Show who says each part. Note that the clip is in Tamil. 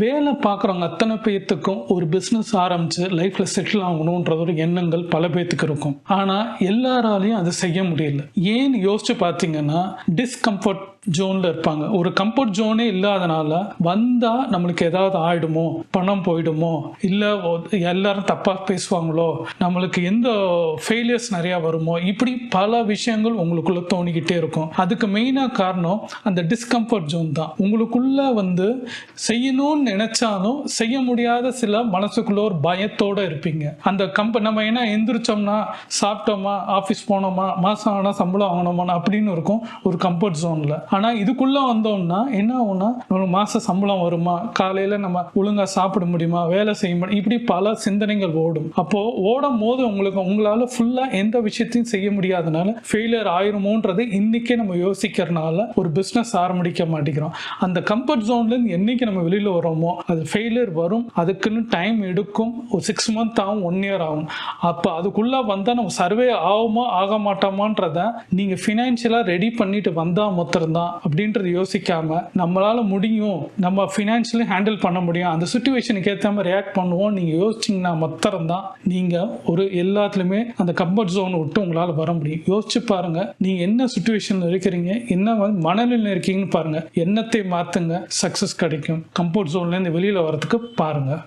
Speaker 1: வேலை பார்க்குறவங்க அத்தனை பேர்த்துக்கும் ஒரு பிஸ்னஸ் ஆரம்பிச்சு லைஃப்ல செட்டில் ஆகணுன்றது ஒரு எண்ணங்கள் பல பேர்த்துக்கு இருக்கும். ஆனால் எல்லாராலையும் அதை செய்ய முடியல. ஏன்னு யோசிச்சு பார்த்தீங்கன்னா டிஸ்கம்ஃபர்ட் ஜோன்ல இருப்பாங்க. ஒரு கம்ஃபர்ட் ஜோனே இல்லாதனால வந்தா நம்மளுக்கு ஏதாவது ஆயிடுமோ, பணம் போயிடுமோ, இல்லை எல்லாரும் தப்பா பேசுவாங்களோ, நம்மளுக்கு எந்த ஃபெயிலியர்ஸ் நிறையா வருமோ, இப்படி பல விஷயங்கள் உங்களுக்குள்ள தோணிக்கிட்டே இருக்கும். அதுக்கு மெயினாக காரணம் அந்த டிஸ்கம்ஃபர்ட் ஜோன் தான். உங்களுக்குள்ள செய்யணும்னு நினைச்சாலும் செய்ய முடியாத சில மனசுக்குள்ள ஒரு பயத்தோட இருப்பீங்க. அந்த நம்ம என்ன எந்திரிச்சோம்னா சாப்பிட்டோமா, ஆஃபீஸ் போனோமா, மாசம் ஆனால் சம்பளம் வாங்கணுமா அப்படின்னு இருக்கும் ஒரு கம்ஃபர்ட் ஜோன்ல. ஆனா இதுக்குள்ள வந்தோம்னா என்ன ஆகும்னா, நம்மளுக்கு மாச சம்பளம் வருமா, காலையில நம்ம ஒழுங்கா சாப்பிட முடியுமா, வேலை செய்ய முடியும், இப்படி பல சிந்தனைகள் ஓடும். அப்போ ஓடும் போது உங்களால ஃபுல்லா எந்த விஷயத்தையும் செய்ய முடியாதனால ஃபெயிலியர் ஆயிருமோன்றது இன்னைக்கே நம்ம யோசிக்கிறதுனால ஒரு பிசினஸ் ஆரம்பிக்க மாட்டேங்கிறோம். அந்த கம்ஃபர்ட் ஜோன்ல இருந்து என்னைக்கு நம்ம வெளியில வரோமோ அது ஃபெயிலியர் வரும். அதுக்குன்னு டைம் எடுக்கும். ஒரு 6 months ஆகும், 1 year ஆகும். அப்போ அதுக்குள்ள வந்தா நம்ம சர்வே ஆகுமா ஆக மாட்டோமான்றத நீங்க ஃபினான்ஷியலா ரெடி பண்ணிட்டு வந்தா மொத்தம் அப்படின்றது யோசிக்காம நம்மளால முடியும், நம்ம ஃபினான்ஷியலி ஹேண்டில் பண்ண முடியும், அந்த சிச்சுவேஷனுக்கு ஏற்ற மாதிரி ரியாக்ட் பண்ணுவோம் நீங்க யோசிச்சீங்கன்னா மொத்தம் தான் நீங்க ஒரு எல்லாத்துலயுமே அந்த கம்ஃபர்ட் ஜோன் விட்டு உங்களால வர முடியும். யோசிச்சு பாருங்க, நீங்க என்ன சிச்சுவேஷன்ல இருக்கிறீங்க, என்ன மனநிலையில் இருக்கீங்கன்னு பாருங்க. எண்ணத்தை மாத்துங்க, சக்சஸ் கிடைக்கும். கம்ஃபர்ட் ஜோன்ல இருந்து வெளியில வரதுக்கு பாருங்க.